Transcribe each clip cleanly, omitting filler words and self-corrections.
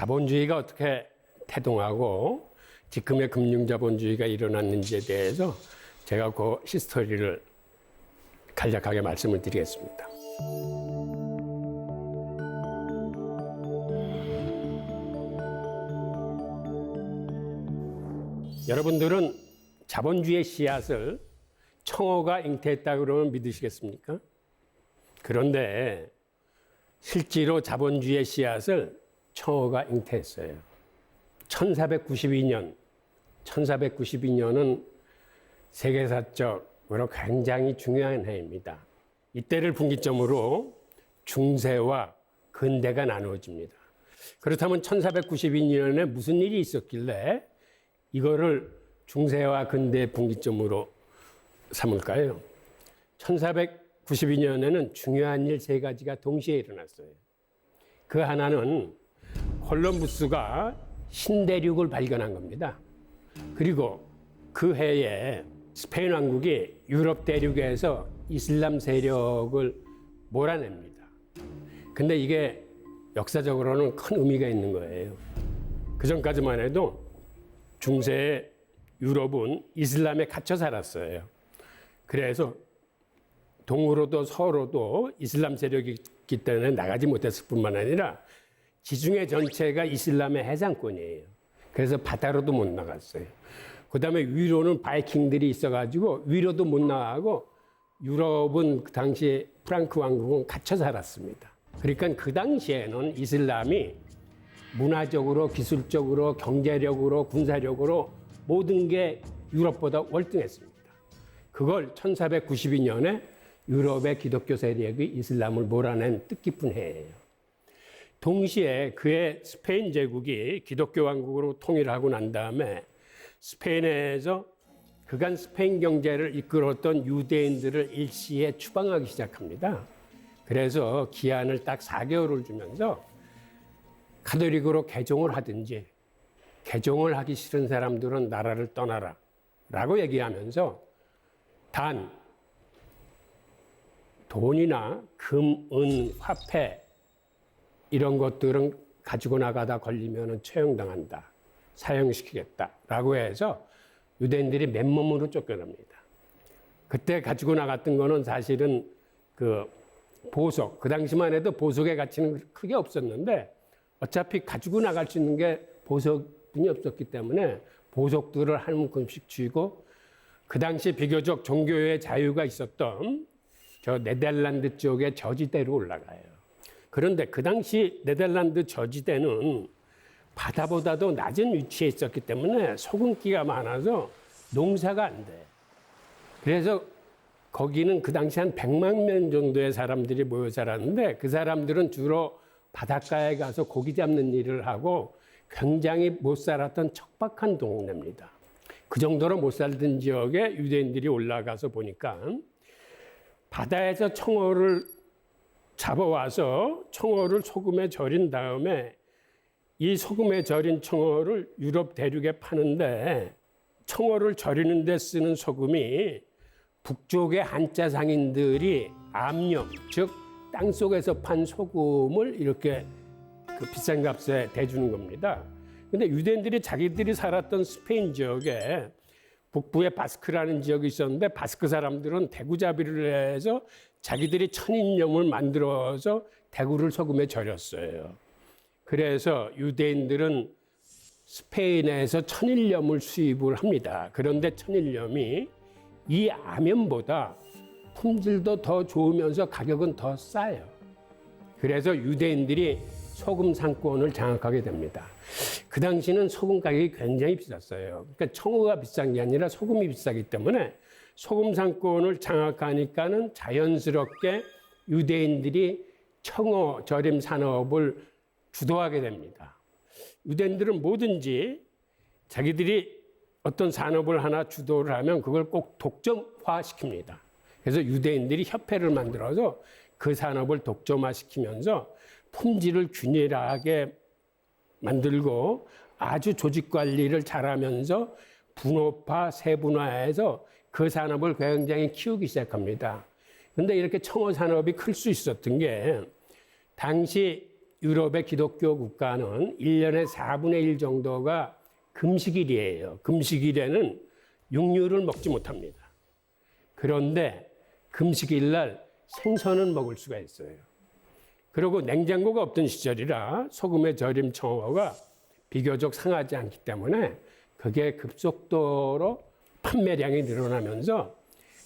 자본주의가 어떻게 태동하고 지금의 금융자본주의가 일어났는지에 대해서 제가 그 히스토리를 간략하게 말씀을 드리겠습니다. 여러분들은 자본주의의 씨앗을 청어가 잉태했다고 그러면 믿으시겠습니까? 그런데 실제로 자본주의의 씨앗을 청어가 잉태했어요. 1492년은 세계사적으로 굉장히 중요한 해입니다. 이때를 분기점으로 중세와 근대가 나누어집니다. 그렇다면 1492년에 무슨 일이 있었길래 이거를 중세와 근대 분기점으로 삼을까요? 1492년에는 중요한 일 세 가지가 동시에 일어났어요. 그 하나는 콜럼부스가 신대륙을 발견한 겁니다. 그리고 그 해에 스페인 왕국이 유럽 대륙에서 이슬람 세력을 몰아냅니다. 근데 이게 역사적으로는 큰 의미가 있는 거예요. 그 전까지만 해도 중세의 유럽은 이슬람에 갇혀 살았어요. 그래서 동으로도 서로도 이슬람 세력이 있기 때문에 나가지 못했을 뿐만 아니라 지중해 전체가 이슬람의 해상권이에요. 그래서 바다로도 못 나갔어요. 그 다음에 위로는 바이킹들이 있어가지고 위로도 못 나가고 유럽은 그 당시에 프랑크 왕국은 갇혀 살았습니다. 그러니까 그 당시에는 이슬람이 문화적으로, 기술적으로, 경제력으로, 군사력으로 모든 게 유럽보다 월등했습니다. 그걸 1492년에 유럽의 기독교 세력이 이슬람을 몰아낸 뜻깊은 해예요. 동시에 그의 스페인 제국이 기독교 왕국으로 통일하고 난 다음에 스페인에서 그간 스페인 경제를 이끌었던 유대인들을 일시에 추방하기 시작합니다. 그래서 기한을 딱 4개월을 주면서 가톨릭으로 개종을 하든지 개종을 하기 싫은 사람들은 나라를 떠나라 라고 얘기하면서 단 돈이나 금, 은, 화폐 이런 것들은 가지고 나가다 걸리면 처형당한다. 사형시키겠다. 라고 해서 유대인들이 맨몸으로 쫓겨납니다. 그때 가지고 나갔던 거는 사실은 그 보석, 그 당시만 해도 보석의 가치는 크게 없었는데 어차피 가지고 나갈 수 있는 게 보석뿐이 없었기 때문에 보석들을 한 움큼씩 쥐고 그 당시 비교적 종교의 자유가 있었던 저 네덜란드 쪽의 저지대로 올라가요. 그런데 그 당시 네덜란드 저지대는 바다보다도 낮은 위치에 있었기 때문에 소금기가 많아서 농사가 안 돼. 그래서 거기는 그 당시 한 100만 명 정도의 사람들이 모여 살았는데 그 사람들은 주로 바닷가에 가서 고기 잡는 일을 하고 굉장히 못 살았던 척박한 동네입니다. 그 정도로 못 살던 지역에 유대인들이 올라가서 보니까 바다에서 청어를 잡아와서 청어를 소금에 절인 다음에 이 소금에 절인 청어를 유럽 대륙에 파는데 청어를 절이는 데 쓰는 소금이 북쪽의 한자 상인들이 암염, 즉 땅속에서 판 소금을 이렇게 그 비싼 값에 대주는 겁니다. 근데 유대인들이 자기들이 살았던 스페인 지역에 북부에 바스크라는 지역이 있었는데 바스크 사람들은 대구잡이를 해서 자기들이 천인염을 만들어서 대구를 소금에 절였어요. 그래서 유대인들은 스페인에서 천일염을 수입을 합니다. 그런데 천일염이 이 암염보다 품질도 더 좋으면서 가격은 더 싸요. 그래서 유대인들이 소금 상권을 장악하게 됩니다. 그 당시는 소금 가격이 굉장히 비쌌어요. 그러니까 청어가 비싼 게 아니라 소금이 비싸기 때문에 소금 상권을 장악하니까는 자연스럽게 유대인들이 청어 절임 산업을 주도하게 됩니다. 유대인들은 뭐든지 자기들이 어떤 산업을 하나 주도를 하면 그걸 꼭 독점화시킵니다. 그래서 유대인들이 협회를 만들어서 그 산업을 독점화시키면서 품질을 균일하게 만들고 아주 조직 관리를 잘하면서 분업화, 세분화해서 그 산업을 굉장히 키우기 시작합니다. 그런데 이렇게 청어 산업이 클 수 있었던 게 당시 유럽의 기독교 국가는 1년에 4분의 1 정도가 금식일이에요. 금식일에는 육류를 먹지 못합니다. 그런데 금식일 날 생선은 먹을 수가 있어요. 그리고 냉장고가 없던 시절이라 소금에 절인 청어가 비교적 상하지 않기 때문에 그게 급속도로 판매량이 늘어나면서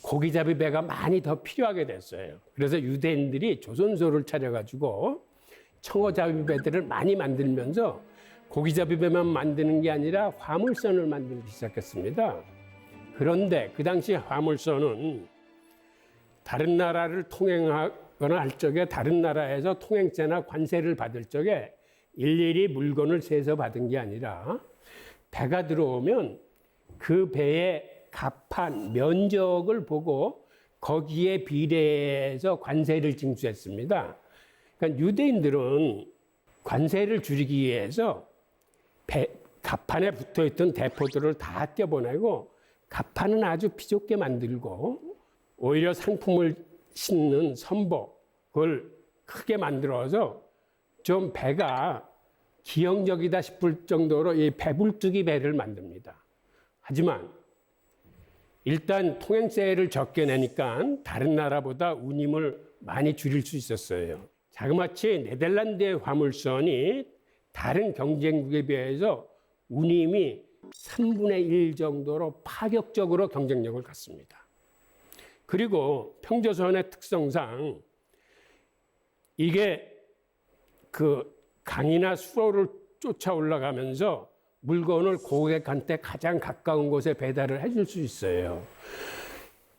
고기잡이 배가 많이 더 필요하게 됐어요. 그래서 유대인들이 조선소를 차려가지고 청어잡이 배들을 많이 만들면서 고기잡이 배만 만드는 게 아니라 화물선을 만들기 시작했습니다. 그런데 그 당시 화물선은 다른 나라를 통행하거나 할 적에 다른 나라에서 통행세나 관세를 받을 적에 일일이 물건을 세서 받은 게 아니라 배가 들어오면 그 배의 갑판, 면적을 보고 거기에 비례해서 관세를 징수했습니다. 그러니까 유대인들은 관세를 줄이기 위해서 갑판에 붙어있던 대포들을 다 떼어보내고 갑판은 아주 비좁게 만들고 오히려 상품을 싣는 선복을 크게 만들어서 좀 배가 기형적이다 싶을 정도로 이 배불뚝이 배를 만듭니다. 하지만 일단 통행세를 적게 내니까 다른 나라보다 운임을 많이 줄일 수 있었어요. 자그마치 네덜란드의 화물선이 다른 경쟁국에 비해서 운임이 3분의 1 정도로 파격적으로 경쟁력을 갖습니다. 그리고 평조선의 특성상 이게 그 강이나 수로를 쫓아 올라가면서 물건을 고객한테 가장 가까운 곳에 배달을 해줄 수 있어요.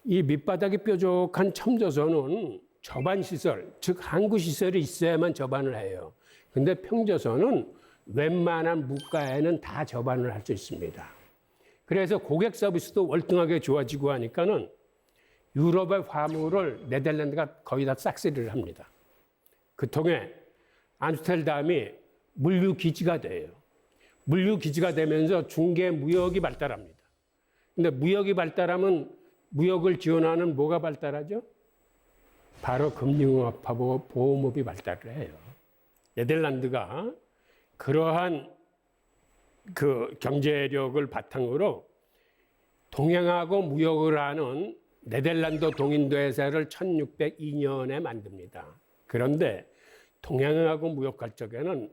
이 밑바닥이 뾰족한 첨조선은 저반 시설, 즉 항구 시설이 있어야만 저반을 해요. 근데 평조선은 웬만한 물가에는 다 저반을 할 수 있습니다. 그래서 고객 서비스도 월등하게 좋아지고 하니까는 유럽의 화물을 네덜란드가 거의 다 싹쓸이를 합니다. 그 통해 암스테르담이 물류 기지가 돼요. 물류 기지가 되면서 중개 무역이 발달합니다. 근데 무역이 발달하면 무역을 지원하는 뭐가 발달하죠? 바로 금융업하고 보험업이 발달을 해요. 네덜란드가 그러한 그 경제력을 바탕으로 동양하고 무역을 하는 네덜란드 동인도 회사를 1602년에 만듭니다. 그런데 동양하고 무역할 적에는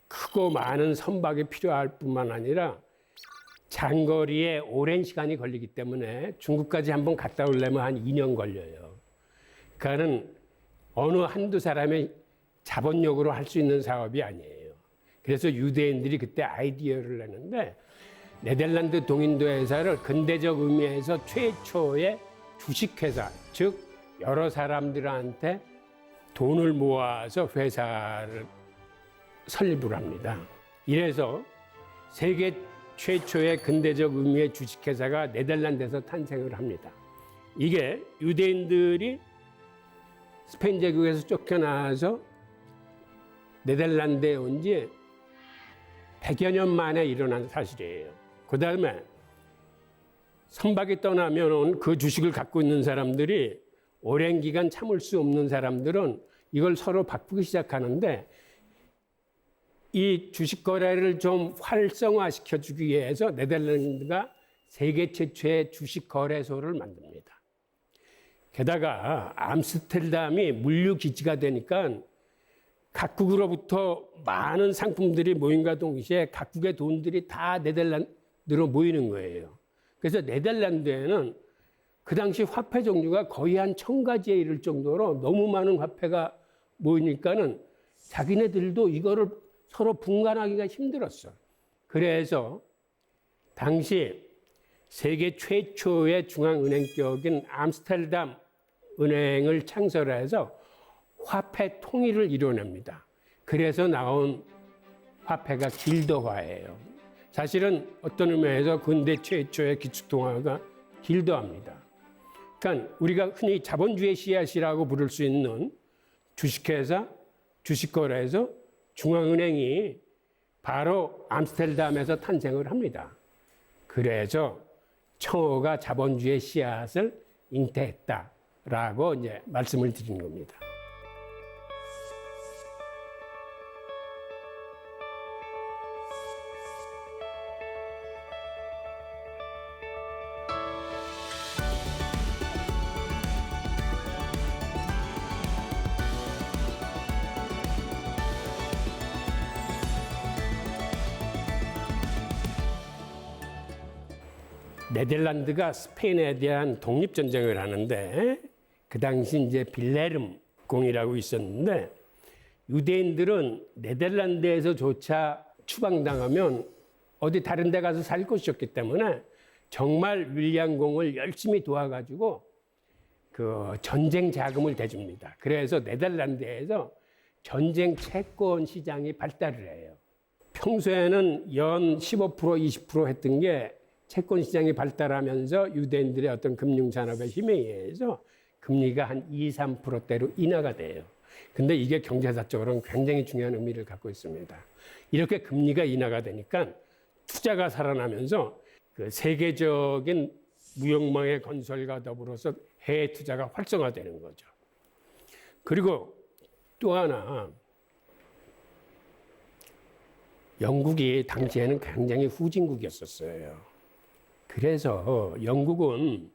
크고 많은 선박이 필요할 뿐만 아니라 장거리에 오랜 시간이 걸리기 때문에 중국까지 한번 갔다 오려면 한 2년 걸려요. 그러니까는 어느 한두 사람의 자본력으로 할 수 있는 사업이 아니에요. 그래서 유대인들이 그때 아이디어를 내는데 네덜란드 동인도 회사를 근대적 의미에서 최초의 주식회사, 즉 여러 사람들한테 돈을 모아서 회사를 설립을 합니다. 이래서 세계 최초의 근대적 의미의 주식회사가 네덜란드에서 탄생을 합니다. 이게 유대인들이 스페인 제국에서 쫓겨나서 네덜란드에 온 지 100여 년 만에 일어난 사실이에요. 그 다음에 선박이 떠나면 그 주식을 갖고 있는 사람들이 오랜 기간 참을 수 없는 사람들은 이걸 서로 바꾸기 시작하는데 이 주식 거래를 좀 활성화시켜 주기 위해서 네덜란드가 세계 최초의 주식 거래소를 만듭니다. 게다가 암스테르담이 물류 기지가 되니까 각국으로부터 많은 상품들이 모임과 동시에 각국의 돈들이 다 네덜란드로 모이는 거예요. 그래서 네덜란드에는 그 당시 화폐 종류가 거의 한 1000가지에 이를 정도로 너무 많은 화폐가 모이니까는 자기네들도 이거를 서로 분간하기가 힘들었어. 그래서 당시 세계 최초의 중앙은행격인 암스테르담 은행을 창설해서 화폐 통일을 이뤄냅니다. 그래서 나온 화폐가 길드화예요. 사실은 어떤 의미에서 근대 최초의 기축통화가 길드화입니다. 그러니까 우리가 흔히 자본주의 씨앗이라고 부를 수 있는 주식회사, 주식거래에서 중앙은행이 바로 암스테르담에서 탄생을 합니다. 그래서 청어가 자본주의 씨앗을 잉태했다라고 이제 말씀을 드린 겁니다. 네덜란드가 스페인에 대한 독립전쟁을 하는데 그 당시 이제 빌레름 공이라고 있었는데 유대인들은 네덜란드에서조차 추방당하면 어디 다른 데 가서 살 곳이 없기 때문에 정말 윌리엄 공을 열심히 도와가지고 그 전쟁 자금을 대줍니다. 그래서 네덜란드에서 전쟁 채권 시장이 발달을 해요. 평소에는 연 15%, 20% 했던 게 채권 시장이 발달하면서 유대인들의 어떤 금융 산업의 힘에 의해서 금리가 한 2, 3%대로 인하가 돼요. 근데 이게 경제사적으로는 굉장히 중요한 의미를 갖고 있습니다. 이렇게 금리가 인하가 되니까 투자가 살아나면서 그 세계적인 무역망의 건설과 더불어서 해외 투자가 활성화되는 거죠. 그리고 또 하나, 영국이 당시에는 굉장히 후진국이었었어요. 그래서 영국은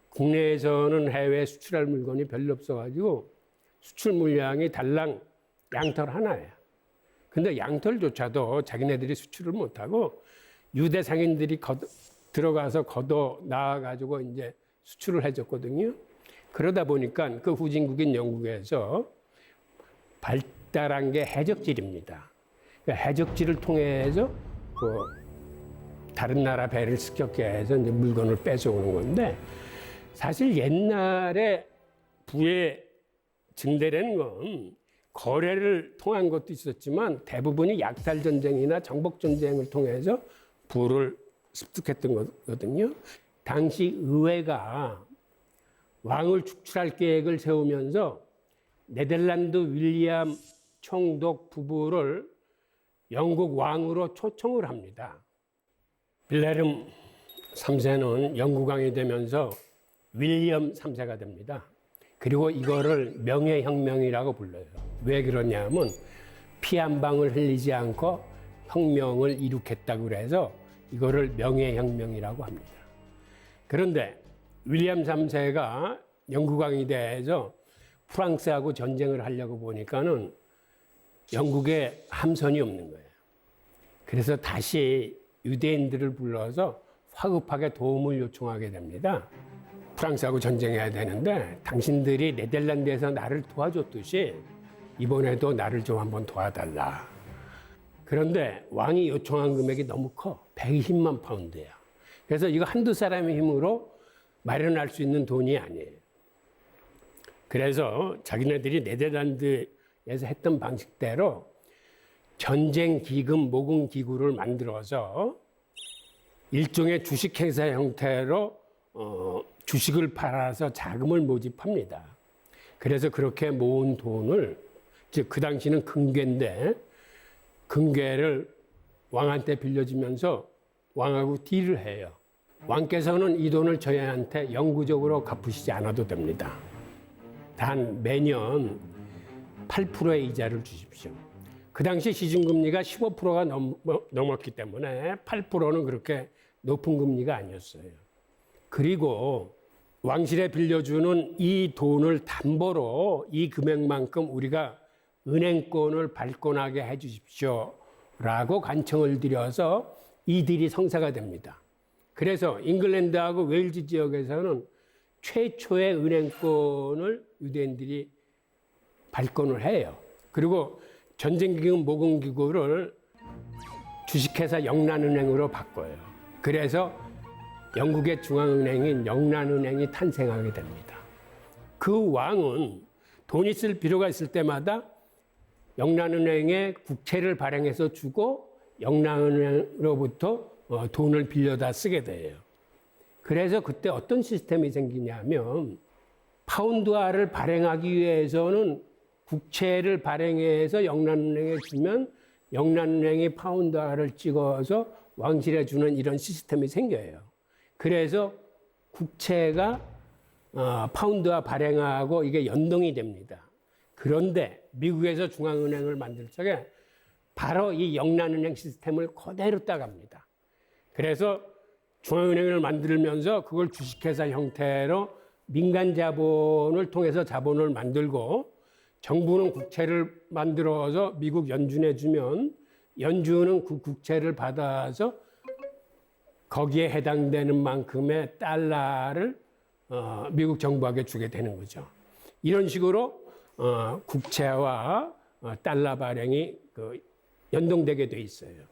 국내에서는 해외에 수출할 물건이 별로 없어가지고 수출 물량이 달랑 양털 하나예요. 근데 양털조차도 자기네들이 수출을 못하고 유대 상인들이 들어가서 걷어 나와가지고 이제 수출을 해줬거든요. 그러다 보니까 그 후진국인 영국에서 발달한 게 해적질입니다. 해적질을 통해서 그 다른 나라 배를 습격해 해서 이제 물건을 뺏어오는 건데 사실 옛날에 부의 증대라는 건 거래를 통한 것도 있었지만 대부분이 약탈 전쟁이나 정복 전쟁을 통해서 부를 습득했던 거거든요. 당시 의회가 왕을 축출할 계획을 세우면서 네덜란드 윌리엄 총독 부부를 영국 왕으로 초청을 합니다. 빌레름 3세는 영국 왕이 되면서 윌리엄 3세가 됩니다. 그리고 이거를 명예혁명이라고 불러요. 왜 그러냐면 피 한 방울 흘리지 않고 혁명을 이룩했다고 그래서 이거를 명예혁명이라고 합니다. 그런데 윌리엄 3세가 영국 왕이 돼서 프랑스하고 전쟁을 하려고 보니까는 영국에 함선이 없는 거예요. 그래서 다시 유대인들을 불러서 화급하게 도움을 요청하게 됩니다. 프랑스하고 전쟁해야 되는데 당신들이 네덜란드에서 나를 도와줬듯이 이번에도 나를 좀 한번 도와달라. 그런데 왕이 요청한 금액이 너무 커. 120만 파운드야. 그래서 이거 한두 사람의 힘으로 마련할 수 있는 돈이 아니에요. 그래서 자기네들이 네덜란드에서 했던 방식대로 전쟁 기금 모금 기구를 만들어서 일종의 주식회사 형태로 주식을 팔아서 자금을 모집합니다. 그래서 그렇게 모은 돈을 즉 그 당시는 금괴인데 금괴를 왕한테 빌려주면서 왕하고 딜을 해요. 왕께서는 이 돈을 저희한테 영구적으로 갚으시지 않아도 됩니다. 단 매년 8%의 이자를 주십시오. 그 당시 시중금리가 15%가 넘었기 때문에 8%는 그렇게 높은 금리가 아니었어요. 그리고 왕실에 빌려주는 이 돈을 담보로 이 금액만큼 우리가 은행권을 발권하게 해 주십시오 라고 간청을 드려서 이들이 성사가 됩니다. 그래서 잉글랜드하고 웨일즈 지역에서는 최초의 은행권을 유대인들이 발권을 해요. 그리고 전쟁기금 모금기구를 주식회사 영란은행으로 바꿔요. 그래서 영국의 중앙은행인 영란은행이 탄생하게 됩니다. 그 왕은 돈이 쓸 필요가 있을 때마다 영란은행에 국채를 발행해서 주고 영란은행으로부터 돈을 빌려다 쓰게 돼요. 그래서 그때 어떤 시스템이 생기냐면 파운드화를 발행하기 위해서는 국채를 발행해서 영란은행에 주면 영란은행이 파운드화를 찍어서 왕실에 주는 이런 시스템이 생겨요. 그래서 국채가 파운드화 발행하고 이게 연동이 됩니다. 그런데 미국에서 중앙은행을 만들 적에 바로 이 영란은행 시스템을 그대로 따갑니다. 그래서 중앙은행을 만들면서 그걸 주식회사 형태로 민간 자본을 통해서 자본을 만들고 정부는 국채를 만들어서 미국 연준에 주면 연준은 그 국채를 받아서 거기에 해당되는 만큼의 달러를 미국 정부에게 주게 되는 거죠. 이런 식으로 국채와 달러 발행이 연동되게 돼 있어요.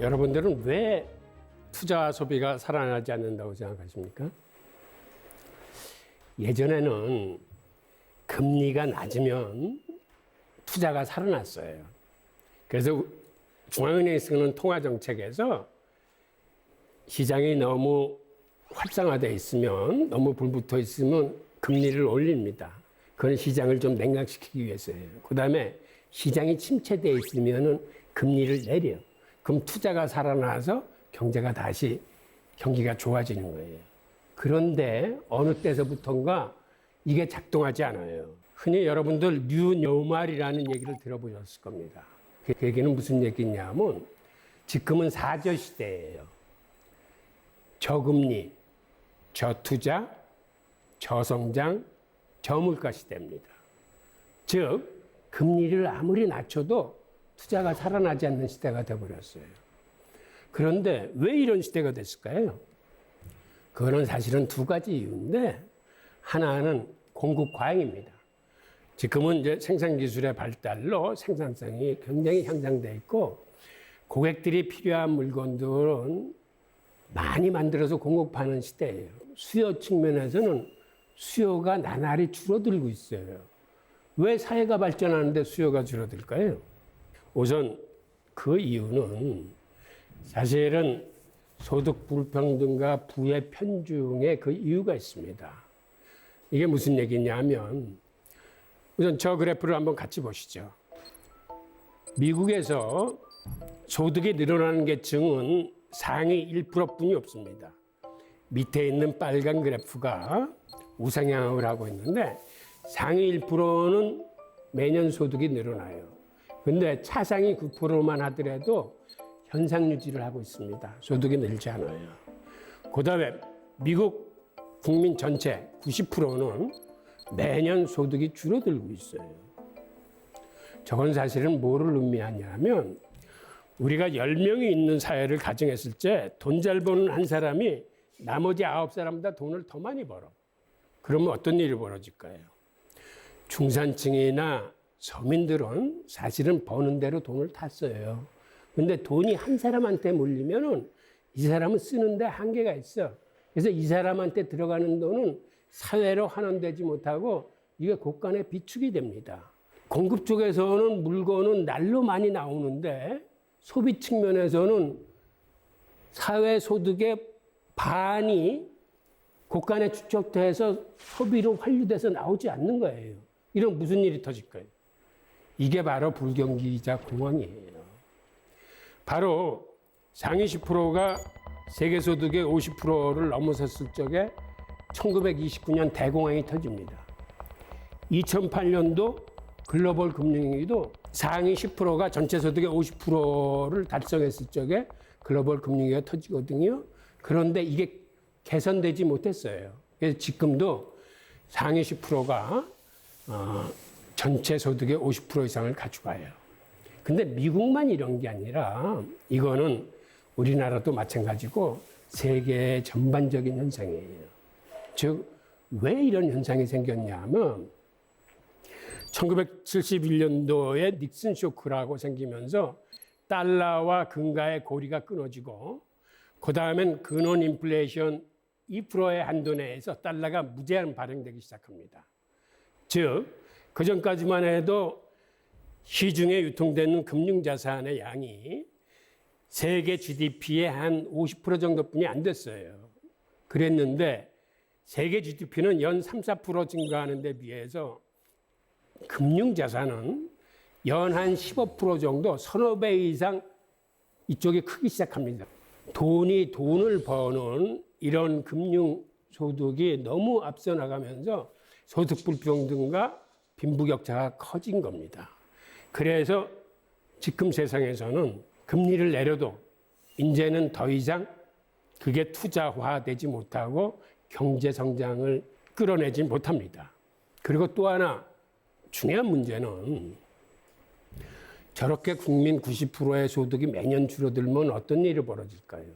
여러분들은 왜 투자와 소비가 살아나지 않는다고 생각하십니까? 예전에는 금리가 낮으면 투자가 살아났어요. 그래서 중앙은행이 쓰는 통화정책에서 시장이 너무 활성화되어 있으면, 너무 불붙어 있으면 금리를 올립니다. 그건 시장을 좀 냉각시키기 위해서예요. 그 다음에 시장이 침체되어 있으면 금리를 내려요. 그럼 투자가 살아나서 경제가 다시 경기가 좋아지는 거예요. 그런데 어느 때서부터인가 이게 작동하지 않아요. 흔히 여러분들 뉴노멀이라는 얘기를 들어보셨을 겁니다. 그 얘기는 무슨 얘기냐면 지금은 사저 시대예요. 저금리, 저투자, 저성장, 저물가 시대입니다. 즉 금리를 아무리 낮춰도 투자가 살아나지 않는 시대가 되어버렸어요. 그런데 왜 이런 시대가 됐을까요? 그거는 사실은 두 가지 이유인데, 하나는 공급 과잉입니다. 지금은 이제 생산 기술의 발달로 생산성이 굉장히 향상돼 있고, 고객들이 필요한 물건들은 많이 만들어서 공급하는 시대예요. 수요 측면에서는 수요가 나날이 줄어들고 있어요. 왜 사회가 발전하는데 수요가 줄어들까요? 우선 그 이유는 사실은 소득 불평등과 부의 편중에 그 이유가 있습니다. 이게 무슨 얘기냐면, 우선 저 그래프를 한번 같이 보시죠. 미국에서 소득이 늘어나는 계층은 상위 1%뿐이 없습니다. 밑에 있는 빨간 그래프가 우상향을 하고 있는데, 상위 1%는 매년 소득이 늘어나요. 근데 차상위 9%만 하더라도 현상 유지를 하고 있습니다. 소득이 늘지 않아요. 그 다음에 미국 국민 전체 90%는 매년 소득이 줄어들고 있어요. 저건 사실은 뭐를 의미하냐면, 우리가 10명이 있는 사회를 가정했을 때 돈 잘 버는 한 사람이 나머지 9사람보다 돈을 더 많이 벌어. 그러면 어떤 일이 벌어질까요? 중산층이나 서민들은 사실은 버는 대로 돈을 다 써요. 근데 돈이 한 사람한테 몰리면은 이 사람은 쓰는데 한계가 있어. 그래서 이 사람한테 들어가는 돈은 사회로 환원되지 못하고 이게 곳간에 비축이 됩니다. 공급 쪽에서는 물건은 날로 많이 나오는데, 소비 측면에서는 사회 소득의 반이 곳간에 축적돼서 소비로 환류돼서 나오지 않는 거예요. 이런 무슨 일이 터질까요? 이게 바로 불경기이자 공황이에요. 바로 상위 10%가 세계 소득의 50%를 넘어섰을 적에 1929년 대공황이 터집니다. 2008년도 글로벌 금융위기도 상위 10%가 전체 소득의 50%를 달성했을 적에 글로벌 금융위기가 터지거든요. 그런데 이게 개선되지 못했어요. 그래서 지금도 상위 10%가 전체 소득의 50% 이상을 가져가요. 근데 미국만 이런 게 아니라 이거는 우리나라도 마찬가지고 세계 전반적인 현상이에요. 즉, 왜 이런 현상이 생겼냐면 1971년도에 닉슨 쇼크라고 생기면서 달러와 금가의 고리가 끊어지고, 그 다음엔 근원 인플레이션 2%의 한도 내에서 달러가 무제한 발행되기 시작합니다. 즉, 그 전까지만 해도 시중에 유통되는 금융자산의 양이 세계 GDP의 한 50% 정도뿐이 안 됐어요. 그랬는데 세계 GDP는 연 3, 4% 증가하는 데 비해서 금융자산은 연 한 15% 정도, 서너 배 이상 이쪽이 크기 시작합니다. 돈을 버는 이런 금융소득이 너무 앞서 나가면서 소득 불평등과 빈부격차가 커진 겁니다. 그래서 지금 세상에서는 금리를 내려도 이제는 더 이상 그게 투자화되지 못하고 경제 성장을 끌어내지 못합니다. 그리고 또 하나 중요한 문제는 저렇게 국민 90%의 소득이 매년 줄어들면 어떤 일이 벌어질까요?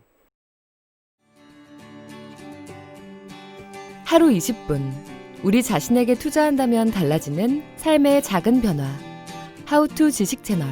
하루 20분. 우리 자신에게 투자한다면 달라지는 삶의 작은 변화. 하우투 지식 채널.